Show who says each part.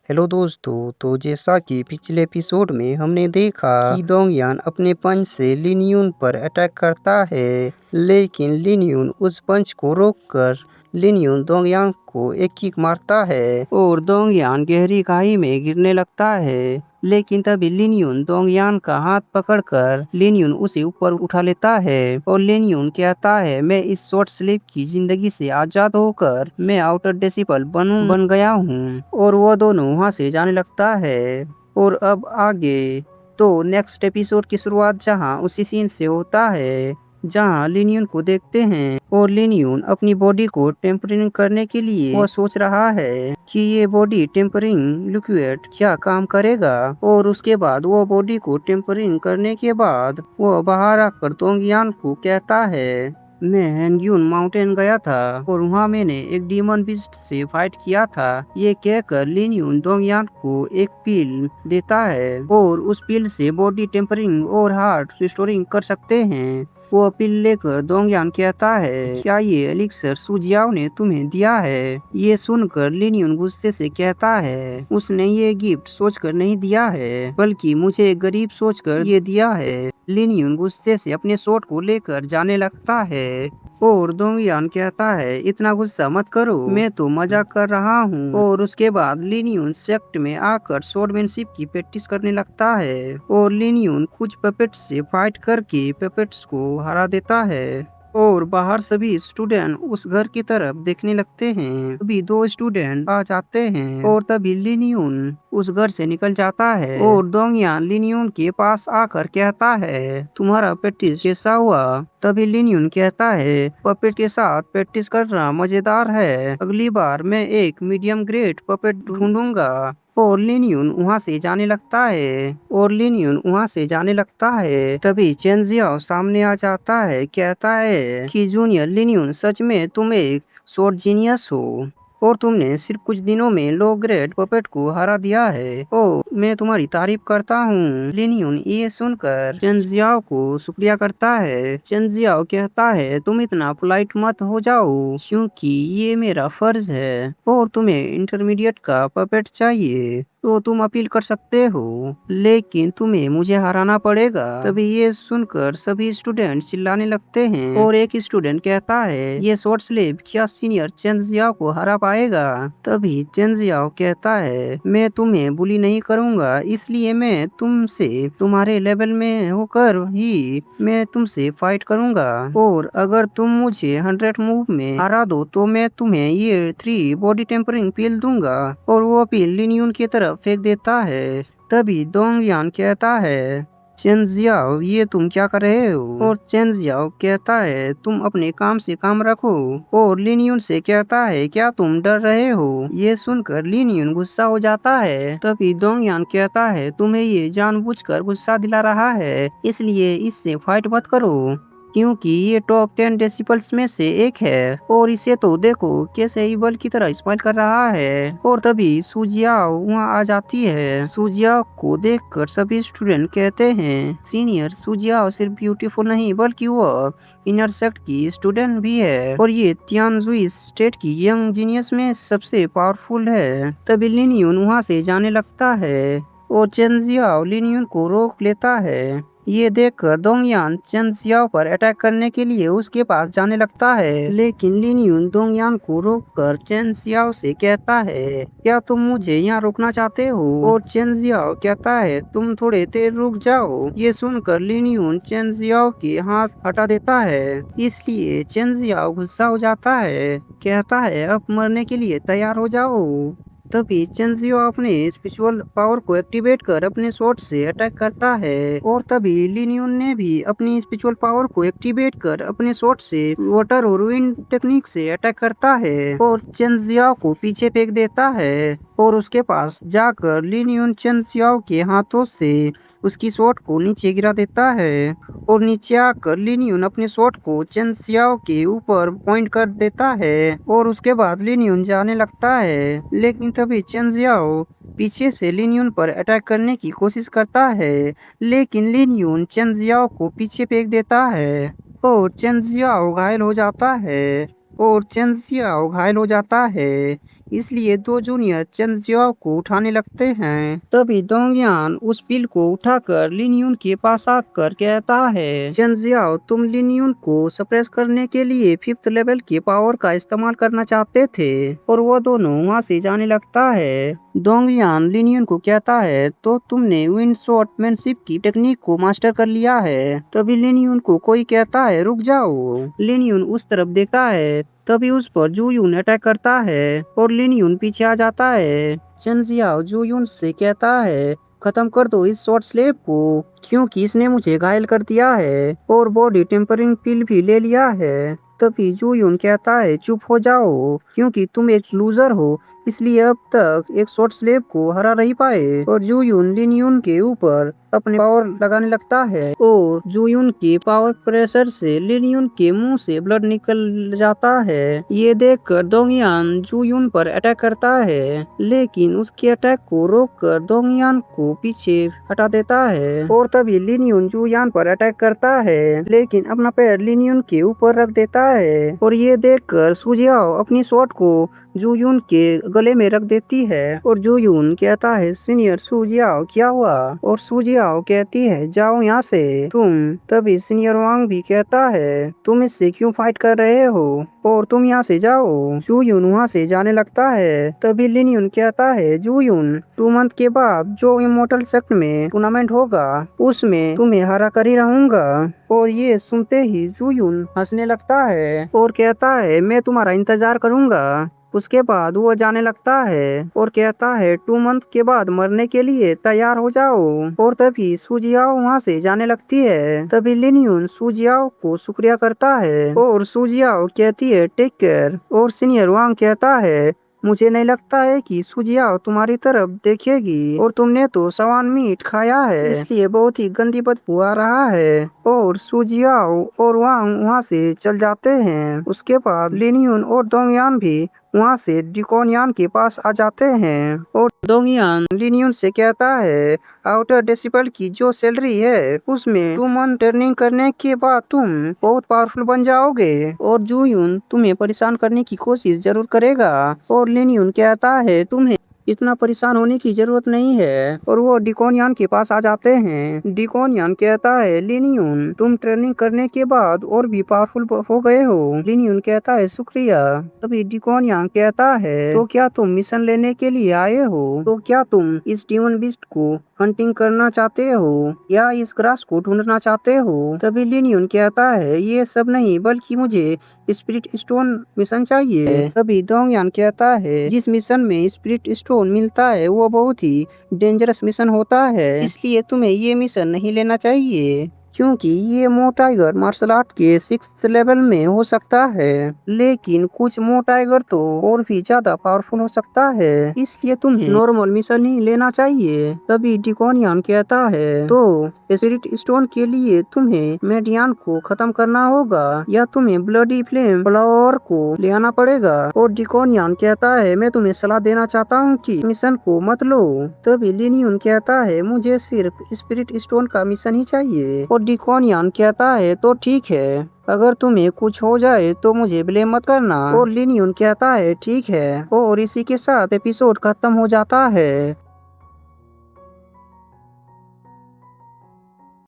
Speaker 1: Hello दोस्तों, तो जैसा कि पिछले एपिसोड में हमने देखा कि डोंगयान अपने पंच से लिन यून पर अटैक करता है, लेकिन लिन यून उस पंच को रोककर लिन यून डोंगयान को एक किक मारता है और डोंगयान गहरी खाई में गिरने लगता है। लेकिन तभी लिन यून डोंगयान का हाथ पकड़कर लिन यून उसे ऊपर उठा लेता है और लिन यून कहता है, मैं इस शॉर्ट स्लीप की जिंदगी से आजाद होकर मैं आउटर डिसिपल बन गया हूँ। और वो दोनों वहाँ से जाने लगता है। और अब आगे तो नेक्स्ट एपिसोड की शुरुआत जहाँ उसी सीन से होता है जहाँ लिन यून को देखते हैं और लिन यून अपनी बॉडी को टेम्परिंग करने के लिए वो सोच रहा है कि ये बॉडी टेम्परिंग लिक्विड क्या काम करेगा। और उसके बाद वो बॉडी को टेम्परिंग करने के बाद वो बाहर आकर डोंगयान को कहता है, मैं हैंग्यून माउंटेन गया था और वहाँ मैंने एक डीमन बीस्ट से फाइट किया था। ये कहकर लिन यून डोंगयान को एक पिल देता है और उस पिल से बॉडी टेम्परिंग और हार्ट रिस्टोरिंग कर सकते हैं। वो पिल लेकर डोंगयान कहता है, क्या ये एलिक्सर सुजियाओ ने तुम्हें दिया है? ये सुनकर लिन यून गुस्से से कहता है, उसने ये गिफ्ट सोचकर नहीं दिया है, बल्कि मुझे गरीब सोचकर ये दिया है। लिन यून गुस्से से अपने शॉट को लेकर जाने लगता है और डोंगयान कहता है, इतना गुस्सा मत करो, मैं तो मजाक कर रहा हूँ। और उसके बाद लिन यून सेक्ट में आकर स्वॉर्डमैनशिप की प्रैक्टिस करने लगता है और लिन यून कुछ पपेट्स से फाइट करके पपेट्स को हरा देता है। और बाहर सभी स्टूडेंट उस घर की तरफ देखने लगते हैं। तभी दो स्टूडेंट आ जाते हैं और तभी लिन यून उस घर से निकल जाता है और डोंगयान लिन यून के पास आकर कहता है, तुम्हारा प्रैक्टिस कैसा हुआ? तभी लिन यून कहता है, पपेट के साथ प्रैक्टिस करना मजेदार है, अगली बार मैं एक मीडियम ग्रेड पपेट ढूंढूंगा। और लिन यून वहाँ से जाने लगता है तभी चेन जियाओ सामने आ जाता है, कहता है कि जूनियर लिन यून, सच में तुम एक शॉर्ट जीनियस हो और तुमने सिर्फ कुछ दिनों में लो ग्रेड पपेट को हरा दिया है। ओ, मैं तुम्हारी तारीफ करता हूँ। लिन यून ये सुनकर चेन जियाओ को शुक्रिया करता है। चेन जियाओ कहता है, तुम इतना पोलाइट मत हो जाओ, क्योंकि ये मेरा फर्ज है और तुम्हें इंटरमीडिएट का पपेट चाहिए तो तुम अपील कर सकते हो, लेकिन तुम्हें मुझे हराना पड़ेगा। तभी ये सुनकर सभी स्टूडेंट चिल्लाने लगते हैं और एक स्टूडेंट कहता है, ये शॉर्ट स्लीव क्या सीनियर चेन जियाओ को हरा पाएगा? तभी चेन जियाओ कहता है, मैं तुम्हें बुली नहीं करूंगा, इसलिए मैं तुमसे तुम्हारे लेवल में होकर ही मैं तुमसे फाइट करूंगा और अगर तुम मुझे 100 मूव में हरा दो तो मैं तुम्हें ये 3 बॉडी टेम्परिंग पिल दूंगा। और वो पिल लिन यून की तरफ फेंक देता है। तभी डोंगयान कहता है, चेन जियाओ, ये तुम क्या कर रहे हो? और चेन जियाओ कहता है, तुम अपने काम से काम रखो। और लिन यून से कहता है, क्या तुम डर रहे हो? ये सुनकर लिन यून गुस्सा हो जाता है। तभी डोंगयान कहता है, तुम्हें ये जानबूझकर गुस्सा दिला रहा है, इसलिए इससे फाइट मत करो, क्योंकि ये टॉप 10 डेसिबल्स में से एक है और इसे तो देखो कैसे ईवल की तरह स्माइल कर रहा है। और तभी सुजियाओ वहाँ आ जाती है। सुजियाओ को देखकर सभी स्टूडेंट कहते हैं, सीनियर सुजियाओ सिर्फ ब्यूटीफुल नहीं बल्कि वो इनर सेक्ट की स्टूडेंट भी है और ये तियानजुई स्टेट की यंग जीनियस में सबसे पावरफुल है। तभी लिन यून वहाँ से जाने लगता है और चेन जियाओ लिन यून को रोक लेता है। ये देखकर डोंगयान चेन जियाओ पर अटैक करने के लिए उसके पास जाने लगता है, लेकिन लिन यून डोंगयान को रोककर चेन जियाओ से कहता है, क्या तुम मुझे यहाँ रोकना चाहते हो? और चेन जियाओ कहता है, तुम थोड़े देर रुक जाओ। ये सुनकर लिन यून चेन जियाओ के हाथ हटा देता है, इसलिए चेन जियाओ गुस्सा हो जाता है, कहता है, अब मरने के लिए तैयार हो जाओ। तभी चेन जियाओ अपने स्पिरिचुअल पावर को एक्टिवेट कर अपने शॉट से अटैक करता है और तभी लिन यून ने भी अपनी स्पिरिचुअल पावर को एक्टिवेट कर अपने शॉट से वाटर और विंड टेक्निक से अटैक करता है और चेन जियाओ को पीछे फेंक देता है। और उसके पास जाकर लिन यून चेन जियाओ के हाथों से उसकी शॉट को नीचे गिरा देता है और नीचे आकर लिन यून अपने शॉट को चेन जियाओ के ऊपर पॉइंट कर देता है और उसके बाद लिन यून जाने लगता है। लेकिन तभी चेन जियाओ पीछे से लिन यून पर अटैक करने की कोशिश करता है, लेकिन लिन यून चेन जियाओ को पीछे फेंक देता है और चेन जियाओ घायल हो जाता है। इसलिए दो जूनियर चेंजियाओ को उठाने लगते हैं। तभी डोंगयान उस पिल को उठाकर लिनयून के पास आकर कहता है, चेंजियाओ तुम लिनयून को सप्रेस करने के लिए 5th लेवल के पावर का इस्तेमाल करना चाहते थे। और वो दोनों वहाँ से जाने लगता है। डोंगयान लिनयून को कहता है, तो तुमने विंड स्वॉर्डमैनशिप की टेक्निक को मास्टर कर लिया है। तभी लिनयून को कोई कहता है, रुक जाओ। लिनयून उस तरफ देखता है, तभी उस पर जूयून अटैक करता है और लिनयून पीछे आ जाता है। चेंजियाओ जूयून से कहता है, खत्म कर दो इस शॉर्ट स्लेव को, क्योंकि इसने मुझे घायल कर दिया है और बॉडी टेम्परिंग पिल भी ले लिया है। तभी जूयून कहता है, चुप हो जाओ, क्योंकि तुम एक लूजर हो, इसलिए अब तक एक शॉर्ट स्लेव को हरा नहीं पाए। और जूयून लिनयून के ऊपर अपने पावर लगाने लगता है और जूयून के पावर प्रेशर से लिनयून के मुंह से ब्लड निकल जाता है। ये देखकर डोंगयान जूयून पर अटैक करता है, लेकिन उसके अटैक को रोककर डोंगयान को पीछे हटा देता है। और तभी लिनयून जूयान पर अटैक करता है, लेकिन अपना पैर लिनयून के ऊपर रख देता है। और ये देखकर सुजियाओ अपनी शॉट को जूयून के गले में रख देती है और जूयून कहता है, सीनियर सुजियाओ क्या हुआ? और सुजियाओ कहती है, जाओ यहाँ से तुम। तभी सीनियर वांग भी कहता है, तुम इससे क्यों फाइट कर रहे हो और तुम यहाँ से जाओ। जूयून वहाँ से जाने लगता है। तभी लिनयून कहता है, जूयून 2 मंथ के बाद जो इमोर्टल सेक्ट में टूर्नामेंट होगा उसमें तुम्हें हरा कर ही रहूंगा। और ये सुनते ही जूयून हंसने लगता है और कहता है, मैं तुम्हारा इंतजार करूंगा। उसके बाद वो जाने लगता है और कहता है, 2 मंथ के बाद मरने के लिए तैयार हो जाओ। और तभी सुजियाओ वहाँ से जाने लगती है। तभी लिनयून सुजियाओ को शुक्रिया करता है और सुजियाओ कहती है, टेक केयर। और सीनियर वांग कहता है, मुझे नहीं लगता है कि सुजियाओ तुम्हारी तरफ देखेगी और तुमने तो सवान मीट खाया है, इसलिए बहुत ही गंदी बदबू आ रहा है। और सुजियाओ और वांग वहाँ से चल जाते हैं। उसके बाद लिनयून और डोंगयान भी वहाँ से डिकोनियान के पास आ जाते हैं। और डोंगयान लिनयून से कहता है, आउटर डेसिबल की जो सैलरी है उसमें 2 मंथ ट्रेनिंग करने के बाद तुम बहुत पावरफुल बन जाओगे और जूयून तुम्हें परेशान करने की कोशिश जरूर करेगा। और लिनयून कहता है, तुम्हें इतना परेशान होने की जरूरत नहीं है। और वो डिकोनियान के पास आ जाते हैं। डिकोनियान कहता है, लिनयून तुम ट्रेनिंग करने के बाद और भी पावरफुल हो गए हो। लिनयून कहता है, शुक्रिया। तभी डिकोनियान कहता है, तो क्या तुम मिशन लेने के लिए आए हो? तो क्या तुम इस डीमन बीस्ट को हंटिंग करना चाहते हो या इस ग्रास को ढूंढना चाहते हो? तभी लिनयून कहता है, ये सब नहीं, बल्कि मुझे स्पिरिट स्टोन मिशन चाहिए। तभी डोंगयान कहता है, जिस मिशन में स्पिरिट स्टोन मिलता है वो बहुत ही डेंजरस मिशन होता है, इसलिए तुम्हें ये मिशन नहीं लेना चाहिए, क्योंकि ये मो टाइगर मार्शल आर्ट के 6th लेवल में हो सकता है, लेकिन कुछ मो टाइगर तो और भी ज्यादा पावरफुल हो सकता है, इसलिए तुम्हें नॉर्मल मिशन ही लेना चाहिए। तभी डिकोनियन कहता है, तो स्पिरिट स्टोन के लिए तुम्हें मेडियन को खत्म करना होगा या तुम्हें ब्लडी फ्लेम फ्लावर को ले आना पड़ेगा। और डिकोनियन कहता है, मैं तुम्हें सलाह देना चाहता हूँ कि मिशन को मत लो। तभी लिनयून कहता है, मुझे सिर्फ स्पिरिट स्टोन का मिशन ही चाहिए। और डिकोनियन कहता है, तो ठीक है, अगर तुम्हें कुछ हो जाए तो मुझे ब्लेम मत करना। और लिनयून कहता है, ठीक है। और इसी के साथ एपिसोड खत्म हो जाता है।